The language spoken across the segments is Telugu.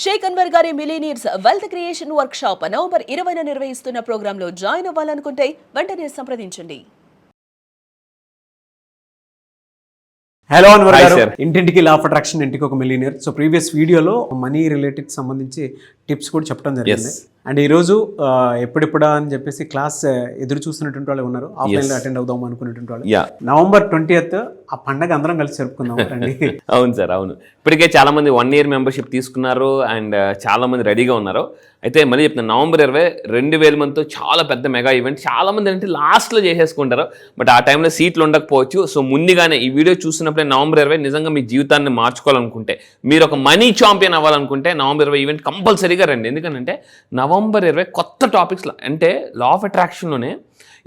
షేక్ అన్వర్ గారి millionaires wealth creation workshop November 20న నిర్వహిస్తున్న ప్రోగ్రాంలో జాయిన్ అవ్వాలనుకుంటే వెంటనే సంప్రదించండి. హలో అన్వర్ గారు, ఇంటింటికి లా ఆఫ్ అట్రాక్షన్, ఇంటికి ఒక మిలియనియర్. సో ప్రీవియస్ వీడియోలో మనీ రిలేటెడ్ సంబంధించి టిప్స్ కూడా చెప్పడం జరిగింది. అండ్ ఈరోజు ఎప్పుడెప్పుడా అని చెప్పేసి క్లాస్ ఎదురు చూస్తున్నటువంటి వాళ్ళు ఉన్నారు, ఆఫ్లైన్ లో అటెండ్ అవుదాం అనుకున్నటువంటి వాళ్ళు. నవంబర్ 20th ఆ పండగ అందరం కలిసి జరుపుకుందాం అండి. అవును సార్, అవును. ఇప్పటికే చాలా మంది 1 year మెంబర్షిప్ తీసుకున్నారు అండ్ చాలా మంది రెడీగా ఉన్నారు. అయితే మళ్ళీ చెప్తున్నాను, నవంబర్ 20 20,000 మందితో చాలా పెద్ద మెగా ఈవెంట్. చాలా మంది అంటే లాస్ట్లో చేసేసుకుంటారు, బట్ ఆ టైంలో సీట్లు ఉండకపోవచ్చు. సో ముందుగానే ఈ వీడియో చూసినప్పుడే నవంబర్ 20 నిజంగా మీ జీవితాన్ని మార్చుకోవాలనుకుంటే, మీరు ఒక మనీ ఛాంపియన్ అవ్వాలనుకుంటే నవంబర్ 20 ఈవెంట్ కంపల్సరీగా రండి. ఎందుకంటే నవంబర్ 20 కొత్త టాపిక్స్ అంటే లా ఆఫ్ అట్రాక్షన్లోనే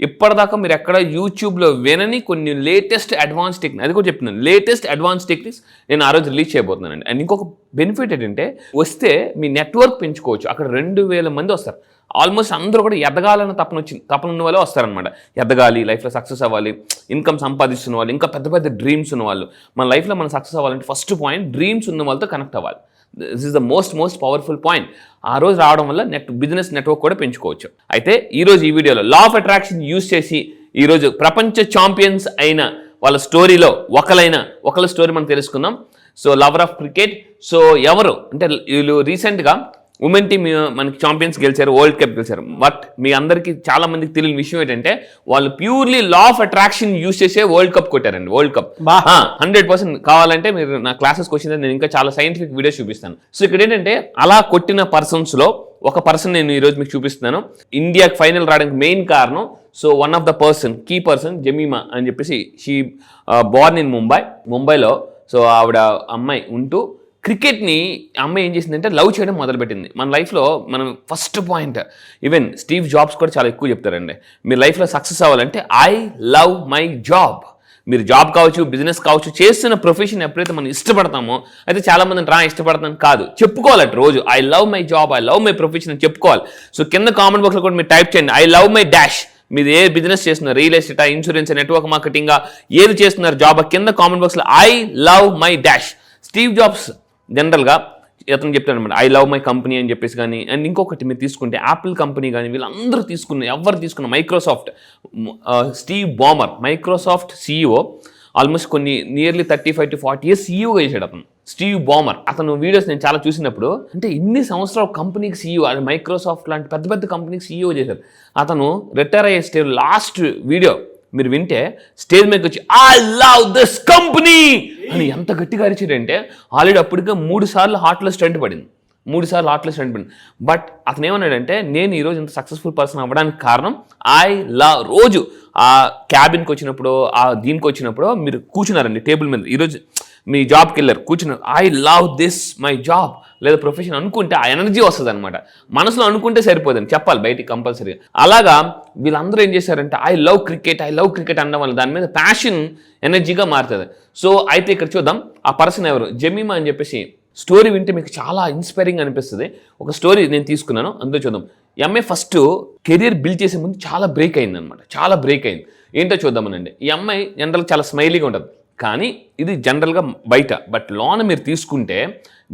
ఇప్పటిదాకా మీరు ఎక్కడ యూట్యూబ్లో వినని కొన్ని లేటెస్ట్ అడ్వాన్స్ టెక్నిక్, అది కూడా చెప్తున్నాను, లేటెస్ట్ అడ్వాన్స్ టెక్నిక్స్ నేను ఆ రోజు రిలీజ్ చేయబోతున్నానండి. అండ్ ఇంకొక బెనిఫిట్ ఏంటంటే, వస్తే మీ నెట్వర్క్ పెంచుకోవచ్చు. అక్కడ 2,000 మంది వస్తారు. ఆల్మోస్ట్ అందరూ కూడా ఎదగాలని తపన ఉన్న వాళ్ళే వస్తారనమాట. ఎదగాలి, లైఫ్లో సక్సెస్ అవ్వాలి, ఇన్కమ్ సంపాదిస్తున్న వాళ్ళు, ఇంకా పెద్ద పెద్ద డ్రీమ్స్ ఉన్న వాళ్ళు. మన లైఫ్లో మనం సక్సెస్ అవ్వాలంటే ఫస్ట్ పాయింట్ డ్రీమ్స్ ఉన్న వాళ్ళతో కనెక్ట్ అవ్వాలి. This is the most powerful point. ఆ రోజు రావడం వల్ల బిజినెస్ నెట్వర్క్ కూడా పెంచుకోవచ్చు. అయితే ఈరోజు ఈ వీడియోలో లా ఆఫ్ అట్రాక్షన్ యూజ్ చేసి ఈరోజు ప్రపంచ ఛాంపియన్స్ అయిన వాళ్ళ స్టోరీలో ఒకళ్ళ స్టోరీ మనం తెలుసుకుందాం. So lover of cricket. So ఎవరు అంటే వీళ్ళు రీసెంట్గా ఉమెన్ టీమ్ మనకి ఛాంపియన్స్ గెలిచారు, వరల్డ్ కప్ గెలిచారు. బట్ మీ అందరికీ చాలా మందికి తెలియని విషయం ఏంటంటే, వాళ్ళు purely law of attraction use చేసే వరల్డ్ కప్ కొట్టారండి. వరల్డ్ కప్ 100% కావాలంటే మీరు నా క్లాసెస్కి వచ్చింది, నేను ఇంకా చాలా సైంటిఫిక్ వీడియోస్ చూపిస్తాను. సో ఇక్కడ ఏంటంటే, అలా కొట్టిన పర్సన్స్లో ఒక పర్సన్ నేను ఈరోజు మీకు చూపిస్తున్నాను. ఇండియాకి ఫైనల్ రావడానికి మెయిన్ కారణం, so one of the key person Jemimah అని చెప్పేసి, షీ బోర్న్ ఇన్ ముంబైలో. సో ఆవిడ అమ్మాయి ఉంటూ క్రికెట్ని అమ్మాయి ఏం చేసిందంటే లవ్ చేయడం మొదలుపెట్టింది. మన లైఫ్లో మనం first point, even Steve jobs కూడా చాలా ఎక్కువ చెప్తారండి, మీరు లైఫ్లో సక్సెస్ అవ్వాలంటే ఐ లవ్ మై జాబ్. మీరు జాబ్ కావచ్చు, బిజినెస్ కావచ్చు, చేస్తున్న ప్రొఫెషన్ ఎప్పుడైతే మనం ఇష్టపడతామో, అయితే చాలా మంది ఇష్టపడతాను కాదు, చెప్పుకోవాలట రోజు I love my job, I love my profession అని చెప్పుకోవాలి. సో కింద కామెంట్ బాక్స్లో కూడా మీరు టైప్ చేయండి ఐ లవ్ మై డాష్. మీరు ఏ బిజినెస్ చేస్తున్నారు, రియల్ ఎస్టేటా, ఇన్సూరెన్స్, నెట్వర్క్ మార్కెటింగా, ఏది చేస్తున్నారు జాబ్, కింద కామెంట్ బాక్స్లో I love my dash. Steve jobs జనరల్గా అతను చెప్తాడు అనమాట ఐ లవ్ మై కంపెనీ అని చెప్పేసి. కానీ అండ్ ఇంకొకటి మీరు తీసుకుంటే యాపిల్ కంపెనీ కానీ, వీళ్ళందరూ ఎవరు తీసుకున్న Microsoft, Steve Balmer Microsoft CEO, almost కొన్ని నియర్లీ 35 to 40 years CEOగా చేశాడు అతను. స్టీవ్ బామర్ అతను వీడియోస్ నేను చాలా చూసినప్పుడు, అంటే ఇన్ని సంవత్సరాలు కంపెనీకి CEO, అది మైక్రోసాఫ్ట్ లాంటి పెద్ద పెద్ద కంపెనీకి CEO చేశారు. అతను రిటైర్ అయ్యే స్టేజ్ లాస్ట్ వీడియో మీరు వింటే, స్టేజ్ మీదకి వచ్చి ఐ లవ్ దిస్ కంపెనీ అని ఎంత గట్టిగా అరిచాడంటే, ఆల్రెడీ అప్పటికే 3 సార్లు హార్ట్లో స్టంట్ పడింది. బట్ అతను ఏమన్నాడంటే, నేను ఈరోజు ఇంత సక్సెస్ఫుల్ పర్సన్ అవ్వడానికి కారణం ఐ లవ్. రోజు ఆ క్యాబిన్కి వచ్చినప్పుడు, ఆ దీనికి వచ్చినప్పుడు మీరు కూర్చున్నారండి టేబుల్ మీద, ఈరోజు మీ జాబ్కి వెళ్ళారు, కూర్చున్నారు, I love this my job లేదా ప్రొఫెషన్ అనుకుంటే ఆ ఎనర్జీ వస్తుంది అనమాట. మనసులో అనుకుంటే సరిపోదండి, చెప్పాలి బయటికి కంపల్సరీగా. అలాగా వీళ్ళందరూ ఏం చేశారంటే ఐ లవ్ క్రికెట్ అనడం వల్ల దాని మీద ప్యాషన్ ఎనర్జీగా మారుతుంది. సో అయితే ఇక్కడ చూద్దాం ఆ పర్సన్ ఎవరు, జమీమా అని చెప్పేసి. స్టోరీ వింటే మీకు చాలా ఇన్స్పైరింగ్ అనిపిస్తుంది. ఒక స్టోరీ నేను తీసుకున్నాను, అందులో చూద్దాం. ఈ అమ్మాయి ఫస్ట్ కెరియర్ బిల్డ్ చేసే ముందు చాలా బ్రేక్ అయింది. ఏంటో చూద్దామనండి. ఈ అమ్మాయి జనరల్గా చాలా స్మైలీగా ఉంటుంది, కానీ ఇది జనరల్గా బయట. బట్ లోన మీరు తీసుకుంటే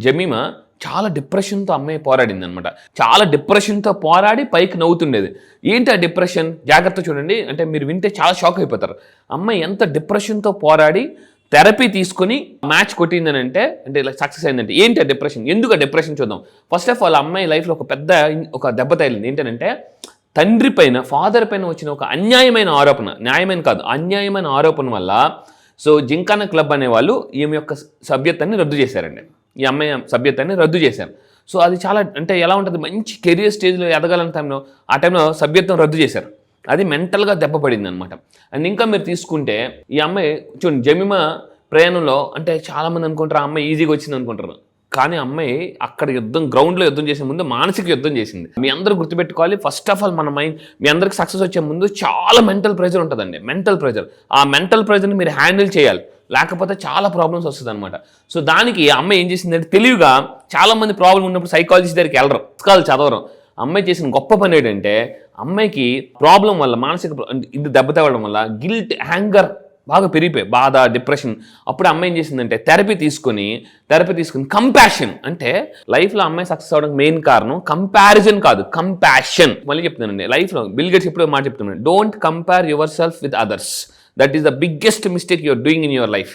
జమీమా చాలా డిప్రెషన్తో అమ్మాయి పోరాడింది అనమాట. చాలా డిప్రెషన్తో పోరాడి పైకి నవ్వుతుండేది. ఏంటి ఆ డిప్రెషన్, జాగ్రత్త చూడండి, అంటే మీరు వింటే చాలా షాక్ అయిపోతారు. అమ్మాయి ఎంత డిప్రెషన్తో పోరాడి థెరపీ తీసుకుని మ్యాచ్ కొట్టిందని అంటే ఇలా సక్సెస్ అయిందంటే, ఏంటి ఆ డిప్రెషన్, ఎందుకు ఆ డిప్రెషన్ చూద్దాం. ఫస్ట్ ఆఫ్ ఆల్ అమ్మాయి లైఫ్లో ఒక దెబ్బ తగిలింది. ఏంటంటే, తండ్రి పైన, ఫాదర్ పైన వచ్చిన ఒక అన్యాయమైన ఆరోపణ వల్ల, సో జింకానా క్లబ్ అనేవాళ్ళు ఈమె యొక్క సభ్యత్వాన్ని రద్దు చేశారండి. ఈ అమ్మాయి సభ్యత్వాన్ని రద్దు చేశారు. సో అది చాలా అంటే ఎలా ఉంటుంది, మంచి కెరియర్ స్టేజ్లో ఎదగాలని ఆ టైంలో సభ్యత్వం రద్దు చేశారు. అది మెంటల్గా దెబ్బ పడింది అనమాట. అండ్ ఇంకా మీరు తీసుకుంటే ఈ అమ్మాయి చూడండి, జమీమా ప్రయాణంలో అంటే చాలామంది అనుకుంటారు ఆ అమ్మాయి ఈజీగా వచ్చింది అనుకుంటారు, కానీ అమ్మాయి అక్కడ గ్రౌండ్లో యుద్ధం చేసే ముందు మానసిక యుద్ధం చేసింది. మీ అందరూ గుర్తుపెట్టుకోవాలి, ఫస్ట్ ఆఫ్ ఆల్ మన మైండ్, మీ అందరికి సక్సెస్ వచ్చే ముందు చాలా మెంటల్ ప్రెషర్ ఉంటుందండి. ఆ మెంటల్ ప్రెషర్ని మీరు హ్యాండిల్ చేయాలి, లేకపోతే చాలా ప్రాబ్లమ్స్ వస్తుంది అనమాట. సో దానికి అమ్మాయి ఏం చేసిందంటే, తెలివిగా, చాలా మంది ప్రాబ్లం ఉన్నప్పుడు సైకాలజిస్ట్ దగ్గరికి వెళ్ళరు, పుస్తకాలు చదవరు. అమ్మాయి చేసిన గొప్ప పని ఏంటంటే, అమ్మాయికి ప్రాబ్లం వల్ల, మానసిక ఇది దెబ్బ తగ్గడం వల్ల గిల్ట్, యాంగర్ బాగా పెరిగిపోయి బాధ, డిప్రెషన్. అప్పుడు అమ్మాయి ఏం చేసిందంటే థెరపీ తీసుకుని కంపాషన్, అంటే లైఫ్లో అమ్మాయి సక్సెస్ అవడానికి మెయిన్ కారణం కంపారిజన్ కాదు, కంపాషన్. మళ్ళీ చెప్తున్నానండి, లైఫ్లో బిల్ గేట్స్ ఎప్పుడో మాట చెప్తున్నాను, don't compare yourself with others. That is the biggest mistake you're doing in your life.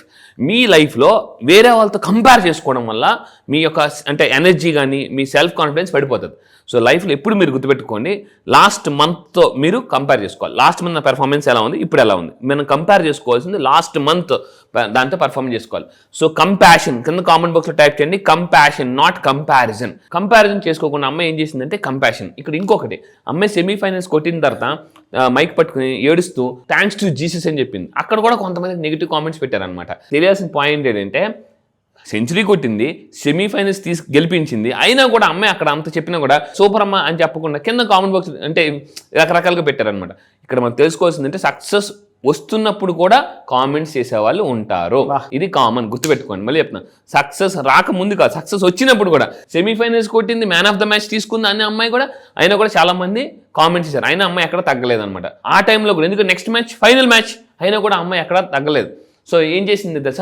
మీ లైఫ్లో వేరే వాళ్ళతో కంపేర్ చేసుకోవడం వల్ల మీ యొక్క అంటే ఎనర్జీ కానీ మీ సెల్ఫ్ కాన్ఫిడెన్స్ పడిపోతుంది. సో లైఫ్లో ఎప్పుడు మీరు గుర్తుపెట్టుకోండి, లాస్ట్ మంత్తో మీరు కంపేర్ చేసుకోవాలి. లాస్ట్ మంత్ నా పెర్ఫార్మెన్స్ ఎలా ఉంది, ఇప్పుడు ఎలా ఉంది, మనం కంపేర్ చేసుకోవాల్సింది లాస్ట్ మంత్ దాంతో పర్ఫార్మెన్స్ చేసుకోవాలి. సో కంపాషన్ కింద కామెంట్ బాక్స్లో టైప్ చేయండి, కంపాషన్ నాట్ కంపారిజన్. కంపారిజన్ చేసుకోకుండా అమ్మాయి ఏం చేసిందంటే కంపాషన్. ఇక్కడ ఇంకొకటి, అమ్మాయి సెమీఫైనల్స్ కొట్టిన తర్వాత మైక్ పట్టుకుని ఏడుస్తూ థ్యాంక్స్ టు జీసస్ అని చెప్పింది. అక్కడ కూడా కొంతమంది నెగిటివ్ కామెంట్స్ పెట్టారనమాట. తెలియాల్సిన పాయింట్ ఏంటంటే సెంచరీ కొట్టింది, సెమీఫైనల్స్ గెలిపించింది, అయినా కూడా అమ్మాయి అక్కడ అంత చెప్పినా కూడా సూపర్ అమ్మ అని చెప్పకుండా కింద కామెంట్ బాక్స్ అంటే రకరకాలుగా పెట్టారనమాట. ఇక్కడ మనం తెలుసుకోవాల్సింది అంటే సక్సెస్ వస్తున్నప్పుడు కూడా కామెంట్స్ చేసేవాళ్ళు ఉంటారు, ఇది కామన్, గుర్తుపెట్టుకోండి. మళ్ళీ చెప్తున్నా, సక్సెస్ రాకముందు కాదు, సక్సెస్ వచ్చినప్పుడు కూడా. సెమీఫైనల్స్ కొట్టింది, మ్యాన్ ఆఫ్ ద మ్యాచ్ తీసుకుంది అనే అమ్మాయి కూడా, అయినా కూడా చాలా మంది కామెంట్స్ చేశారు, అయినా అమ్మాయి ఎక్కడ తగ్గలేదన్నమాట ఆ టైంలో కూడా. ఎందుకంటే నెక్స్ట్ మ్యాచ్ ఫైనల్ మ్యాచ్ అయినా కూడా అమ్మాయి ఎక్కడ తగ్గలేదు. సో ఏం చేసింది దశ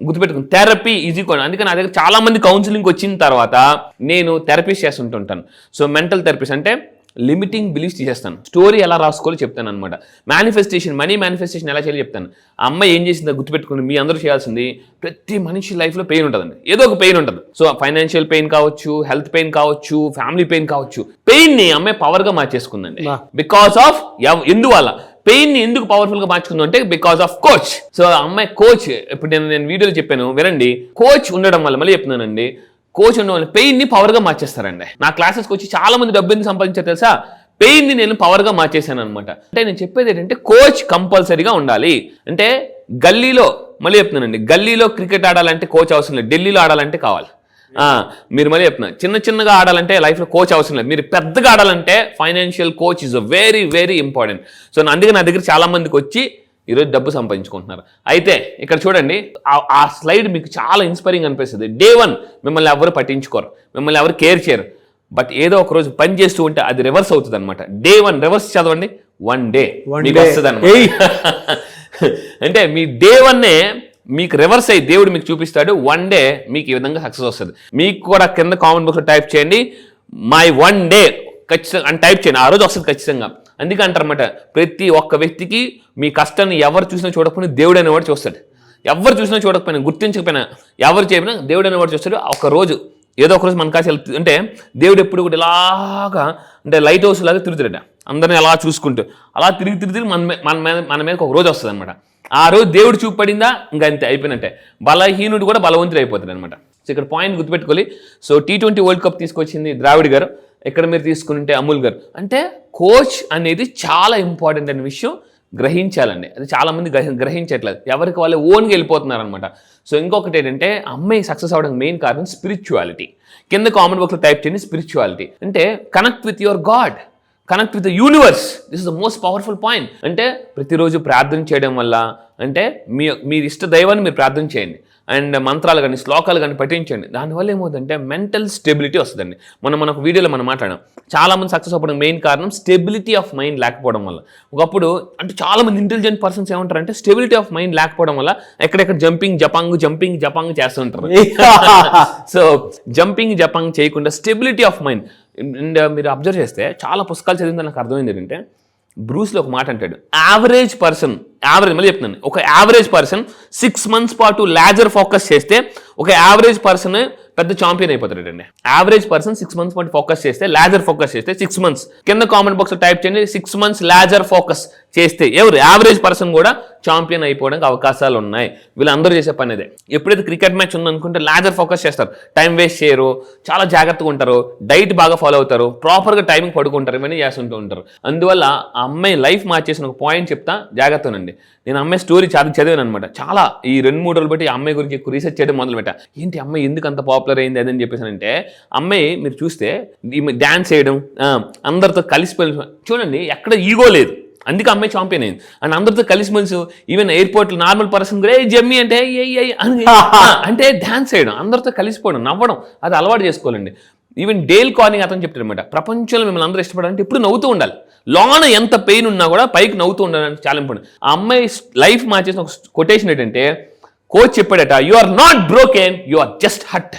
గుర్తుపెట్టుకుని, థెరపీ ఈజీ కూడా. అందుకని నా దగ్గర చాలా మంది కౌన్సిలింగ్ వచ్చిన తర్వాత నేను థెరపీస్ చేస్తుంటుంటాను. సో మెంటల్ థెరపీస్ అంటే లిమిటింగ్ బిలీఫ్స్ తీసేస్తాను, స్టోరీ ఎలా రాసుకోవాలో చెప్తాను అనమాట. మేనిఫెస్టేషన్, మనీ మేనిఫెస్టేషన్ ఎలా చేయాలో చెప్తాను. ఆ అమ్మాయి ఏం చేసిందో గుర్తుపెట్టుకుని మీ అందరూ చేయాల్సింది, ప్రతి మనిషి లైఫ్లో పెయిన్ ఉంటుందండి, ఏదో ఒక పెయిన్ ఉంటుంది. సో ఫైనాన్షియల్ పెయిన్ కావచ్చు, హెల్త్ పెయిన్ కావచ్చు, ఫ్యామిలీ పెయిన్ కావచ్చు. పెయిన్ని అమ్మాయి పవర్గా మార్చేసుకుందండి. బికాస్ ఆఫ్ ఎందువల్ల పెయిన్ని ఎందుకు పవర్ఫుల్ గా మార్చుకుందాం అంటే బికాస్ ఆఫ్ కోచ్. సో అమ్మాయి కోచ్, ఇప్పుడు నేను వీడియోలో చెప్పాను వినండి, కోచ్ ఉండడం వల్ల, మళ్ళీ చెప్తున్నానండి, కోచ్ ఉండడం వల్ల పెయిన్ ని పవర్ గా మార్చేస్తారండి. నా క్లాసెస్కి వచ్చి చాలా మంది డబ్బు ఎందుకు సంపాదించారు తెలుసా, పెయిన్ ని నేను పవర్ గా మార్చేసాను అనమాట. అంటే నేను చెప్పేది ఏంటంటే కోచ్ కంపల్సరీగా ఉండాలి. అంటే గల్లీలో, మళ్ళీ చెప్తున్నానండి, గల్లీలో క్రికెట్ ఆడాలంటే కోచ్ అవసరం లేదు, ఢిల్లీలో ఆడాలంటే కావాలి. మీరు మళ్ళీ చెప్తున్నా, చిన్నగా ఆడాలంటే లైఫ్లో కోచ్ అవసరం లేదు, మీరు పెద్దగా ఆడాలంటే financial coach is very very important. So అందుకే నా దగ్గర చాలా మందికి వచ్చి ఈరోజు డబ్బు సంపాదించుకుంటున్నారు. అయితే ఇక్కడ చూడండి, ఆ స్లైడ్ మీకు చాలా ఇన్స్పైరింగ్ అనిపిస్తుంది. డే 1 మిమ్మల్ని ఎవరు పట్టించుకోరు, మిమ్మల్ని ఎవరు కేర్ చేయరు, బట్ ఏదో ఒక రోజు పని చేస్తూ ఉంటే అది రివర్స్ అవుతుంది అనమాట. డే 1 రివర్స్ చదవండి, 1 డే మీకు వస్తుంది అనమాట. అంటే మీ డే 1 మీకు రివర్స్ అయ్యి దేవుడు మీకు చూపిస్తాడు, 1 డే మీకు ఈ విధంగా సక్సెస్ వస్తుంది. మీకు కూడా కింద కామెంట్ బాక్స్లో టైప్ చేయండి, మై 1 డే ఖచ్చితంగా అని టైప్ చేయండి, ఆ రోజు వస్తుంది ఖచ్చితంగా. అందుకే అంటారన్నమాట, ప్రతి ఒక్క వ్యక్తికి మీ కష్టాన్ని ఎవరు చూసినా చూడకపోయినా దేవుడు అనేవాడు చూస్తాడు. ఎవరు చూసినా చూడకపోయినా, గుర్తించకపోయినా, ఎవరు చెప్పినా దేవుడు అనేవాడు చూస్తాడు. ఒక రోజు ఏదో ఒక రోజు మన కాసి అంటే దేవుడు ఎప్పుడు కూడా ఇలాగా అంటే లైట్ హౌస్ లాగా తిరుగుతాడట, అందరిని అలా చూసుకుంటూ అలా తిరిగి మన మీదకి ఒక రోజు వస్తుంది అనమాట. ఆ రోజు దేవుడు చూపడిందా ఇంకా అంతే, అయిపోయినట్టే. బలహీనుడు కూడా బలవంతుడు అయిపోతాడు అనమాట. సో ఇక్కడ పాయింట్ గుర్తుపెట్టుకోవాలి. సో T20 వరల్డ్ కప్ తీసుకొచ్చింది ద్రావిడ్ గారు, ఇక్కడ మీరు తీసుకుంటే అమూల్ గారు. అంటే కోచ్ అనేది చాలా ఇంపార్టెంట్ అనే విషయం గ్రహించాలండి. అది చాలా మంది గ్రహించట్లేదు, ఎవరికి వాళ్ళే ఓన్గా వెళ్ళిపోతున్నారు అనమాట. సో ఇంకొకటి ఏంటంటే అమ్మాయి సక్సెస్ అవడానికి మెయిన్ కారణం స్పిరిచువాలిటీ. కింద కామెంట్ బాక్స్లో టైప్ చేయండి స్పిరిచువాలిటీ. అంటే connect with your God, connect with the universe. This is the most powerful point. అంటే ప్రతిరోజు ప్రార్థన చేయడం వల్ల, అంటే మీ ఇష్ట దైవాన్ని మీరు ప్రార్థన చేయండి, అండ్ మంత్రాలు కానీ శ్లోకాలు కానీ పఠించండి. దానివల్ల ఏమవుతుందంటే మెంటల్ స్టెబిలిటీ వస్తుందండి. మనకు వీడియోలో మనం మాట్లాడాం, చాలామంది సక్సెస్ అవ్వడం మెయిన్ కారణం స్టెబిలిటీ ఆఫ్ మైండ్ లేకపోవడం వల్ల. ఒకప్పుడు అంటే చాలామంది ఇంటెలిజెంట్ పర్సన్స్ ఏమంటారంటే స్టెబిలిటీ ఆఫ్ మైండ్ లేకపోవడం వల్ల ఎక్కడెక్కడ జంపింగ్ జపాంగ్ చేస్తుంటారు. సో జంపింగ్ జపాంగ్ చేయకుండా స్టెబిలిటీ ఆఫ్ మైండ్. అండ్ మీరు అబ్జర్వ్ చేస్తే చాలా పుస్తకాలు చదివిందని నాకు అర్థమైంది ఏంటంటే, బ్రూస్లో ఒక మాట అంటాడు, మళ్ళీ చెప్తున్నాను, ఒక యావరేజ్ పర్సన్ 6 months పాటు లేజర్ ఫోకస్ చేస్తే ఒక యావరేజ్ పర్సన్ పెద్ద ఛాంపియన్ అయిపోతాడండి. యావరేజ్ పర్సన్ 6 months పాటు ఫోకస్ చేస్తే, లేజర్ ఫోకస్ చేస్తే 6 months, కింద కామెంట్ బాక్స్ టైప్ చేయండి 6 months లేజర్ ఫోకస్ చేస్తే ఎవరు యావరేజ్ పర్సన్ కూడా ఛాంపియన్ అయిపోవడానికి అవకాశాలు ఉన్నాయి. వీళ్ళందరూ చేసే పని అదే. ఎప్పుడైతే క్రికెట్ మ్యాచ్ ఉందనుకుంటే లేజర్ ఫోకస్ చేస్తారు, టైం వేస్ట్ చేయరు, చాలా జాగ్రత్తగా ఉంటారు, డైట్ బాగా ఫాలో అవుతారు, ప్రాపర్గా టైమింగ్ పడుకుంటారు, ఇవన్నీ చేస్తుంటూ ఉంటారు. అందువల్ల ఆ అమ్మాయి లైఫ్ మార్చేసిన ఒక పాయింట్ చెప్తా, జాగ్రత్తనండి. నేను అమ్మాయి స్టోరీ చదివాను అనమాట. చాలా ఈ 2-3 రోజులు బట్టి అమ్మాయి గురించి ఎక్కువ రీసెర్చ్ చేయడం మొదలుపెట్టా. ఏంటి అమ్మాయి ఎందుకు అంత పాపులర్ అయింది అదని చెప్పేసానంటే, అమ్మాయి మీరు చూస్తే డాన్స్ చేయడం, అందరితో కలిసిపోయి చూడండి, ఎక్కడ ఈగో లేదు, అందుకే అమ్మాయి ఛాంపియన్ అయింది. అండ్ అందరితో కలిసిమెలిసి ఈవెన్ ఎయిర్పోర్ట్లో నార్మల్ పర్సన్ కూడా జమ్మి అంటే అంటే డాన్స్ చేయడం, అందరితో కలిసిపోవడం, నవ్వడం, అది అలవాటు చేసుకోవాలండి. ఈవెన్ డేల్ కార్నింగ్ అతను చెప్తాడు అనమాట, ప్రపంచంలో మిమ్మల్ని అందరూ ఇష్టపడాలంటే ఎప్పుడు నవ్వుతూ ఉండాలి, లోన ఎంత పెయిన్ ఉన్నా కూడా పైకి నవ్వుతూ ఉండాలని చాలా ఇంపార్టెంట్. ఆ అమ్మాయి లైఫ్ మార్చేసిన ఒక కొటేషన్ ఏంటంటే, కోచ్ చెప్పాడట, you are not broken, you are just hurt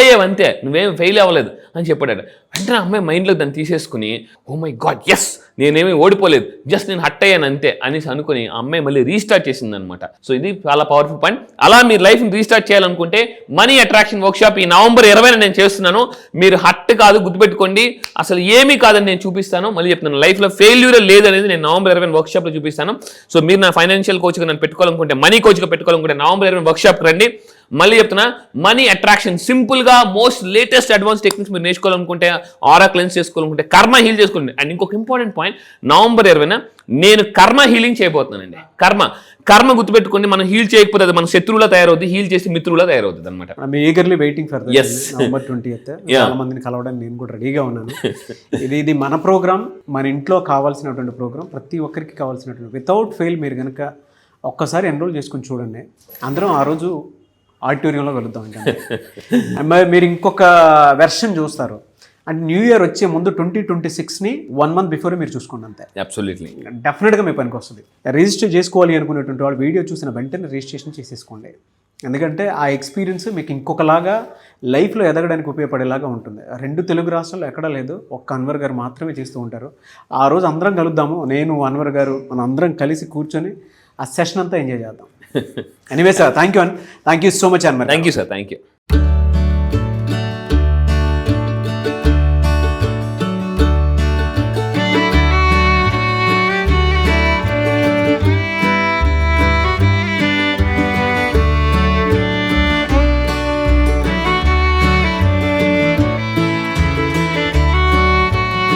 అయ్యావంతే, నువ్వేం ఫెయిల్ అవ్వలేదు అని చెప్పాడట. వెంటనే అమ్మాయి మైండ్లో దాన్ని తీసేసుకుని, ఓ మై గాడ్ ఎస్, నేనేమీ ఓడిపోలేదు, జస్ట్ నేను హట్ అయ్యాను అంతే అనేసి అనుకుని ఆ అమ్మాయి మళ్ళీ రీస్టార్ట్ చేసింది అనమాట. సో ఇది చాలా పవర్ఫుల్ పాయింట్. అలా మీరు లైఫ్ని రీస్టార్ట్ చేయాలనుకుంటే మనీ అట్రాక్షన్ వర్క్షాప్ ఈ నవంబర్ 20న నేను చేస్తున్నాను. మీరు హట్ కాదు, గుర్తుపెట్టుకోండి, అసలు ఏమీ కాదని నేను చూపిస్తాను. మళ్ళీ చెప్తున్నాను, లైఫ్లో ఫెయిల్యూర్ లేదనేది నేను నవంబర్ 20 వర్క్షాప్లో చూపిస్తాను. సో మీరు నా ఫైనాన్షియల్ కోచ్గా నన్ను పెట్టుకోవాలనుకుంటే, మనీ కోచ్గా పెట్టుకోవాలనుకుంటే నవంబర్ 20 వర్క్షాప్కి రండి. మళ్ళీ చెప్తున్నా, మనీ అట్రాక్షన్ సింపుల్గా మోస్ట్ లేటెస్ట్ అడ్వాన్స్ టెక్నిక్స్ మీరు నేర్చుకోవాలనుకుంటే, ఆరా క్లెన్స్ చేసుకోవాలనుకుంటే, కర్మ హీల్ చేసుకోండి. అండ్ ఇంకొక ఇంపార్టెంట్ పాయింట్, నవంబర్ 20న నేను కర్మ హీలింగ్ చేయబోతున్నానండి. కర్మ గుర్తుపెట్టుకోండి, మనం హీల్ చేయకపోతే అది మన శత్రువులా తయారవుతుంది, హీల్ చేసి మిత్రువులా తయారవుతుంది అనమాట. Eagerly waiting for Yes. November 20th చాలా మందిని కలవడానికి నేను కూడా రెడీగా ఉన్నాను. ఇది మన ప్రోగ్రామ్, మన ఇంట్లో కావాల్సినటువంటి ప్రోగ్రామ్, ప్రతి ఒక్కరికి కావాల్సినటువంటి. వితౌట్ ఫెయిల్ మీరు కనుక ఒక్కసారి ఎన్రోల్ చేసుకుని చూడండి, అందరం ఆ రోజు ఆడిటోరియంలో కలుద్దాం. ఇంకా మీరు ఇంకొక వెర్షన్ చూస్తారు అంటే, న్యూ ఇయర్ వచ్చే ముందు 2026ని 1 month బిఫోర్ మీరు చూసుకోండి అంతే. అబ్సల్యూట్లీ డెఫినెట్గా మీ పనికి వస్తుంది. రిజిస్టర్ చేసుకోవాలి అనుకునేటువంటి వాళ్ళు వీడియో చూసిన వెంటనే రిజిస్ట్రేషన్ చేసేసుకోండి. ఎందుకంటే ఆ ఎక్స్పీరియన్స్ మీకు ఇంకొకలాగా లైఫ్లో ఎదగడానికి ఉపయోగపడేలాగా ఉంటుంది. 2 తెలుగు రాష్ట్రాల్లో ఎక్కడా లేదు, ఒక్క అన్వర్ గారు మాత్రమే చేస్తూ ఉంటారు. ఆ రోజు అందరం కలుద్దాము, నేను అన్వర్ గారు మనం అందరం కలిసి కూర్చొని ఆ సెషన్ అంతా ఎంజాయ్ చేద్దాం. Anyway sir, thank you so much Anwar. Thank you sir, thank you.